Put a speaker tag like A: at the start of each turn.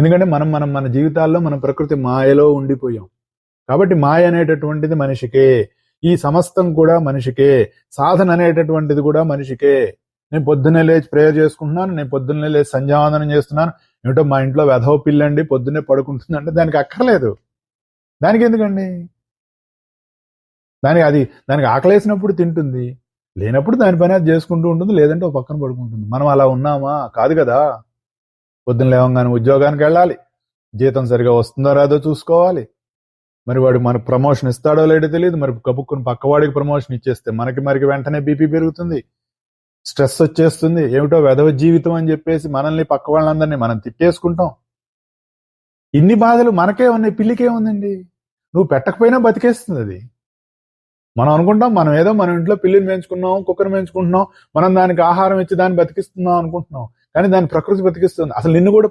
A: ఎందుకంటే మన జీవితాల్లో మనం ప్రకృతి మాయలో ఉండిపోయాం. కాబట్టి మాయ అనేటటువంటిది మనిషికే, ఈ సమస్తం కూడా మనిషికే, సాధన అనేటటువంటిది కూడా మనిషికే. నేను పొద్దున్నే లేచి ప్రేయర్ చేసుకుంటున్నాను, నేను పొద్దున్నే లేచి సంధ్యావందనం చేస్తున్నాను, ఏమిటో మా ఇంట్లో వెధవ పిల్లండి పొద్దున్నే పడుకుంటుందంటే దానికి అక్కర్లేదు. దానికి ఎందుకండి? దానికి ఆకలేసినప్పుడు తింటుంది, లేనప్పుడు దాని పని అది చేసుకుంటూ ఉంటుంది, లేదంటే ఒక పక్కన పడుకుంటుంది. మనం అలా ఉన్నామా? కాదు కదా. పొద్దున్న లేవంగానే ఉద్యోగానికి వెళ్ళాలి, జీతం సరిగా వస్తుందో రాదో చూసుకోవాలి, మరి వాడు మనకు ప్రమోషన్ ఇస్తాడో లేదో తెలియదు, మరి కప్పుక్కుని పక్కవాడికి ప్రమోషన్ ఇచ్చేస్తే మనకి వెంటనే బీపీ పెరుగుతుంది, స్ట్రెస్ వచ్చేస్తుంది, ఏమిటో వెధవ జీవితం అని చెప్పేసి మనల్ని పక్క వాళ్ళందరినీ మనం తిట్టేసుకుంటాం. ఇన్ని బాధలు మనకే ఉన్నాయి, పిల్లికే ఉందండి. నువ్వు పెట్టకపోయినా బతికేస్తుంది అది. మనం అనుకుంటాం మనం ఏదో మన ఇంట్లో పిల్లిని పెంచుకున్నాం, కుక్కను పెంచుకుంటున్నాం, మనం దానికి ఆహారం ఇచ్చి దాన్ని బతికిస్తున్నాం అనుకుంటున్నాం, కానీ దాని ప్రకృతి బతికిస్తుంది. అసలు నిన్ను కూడా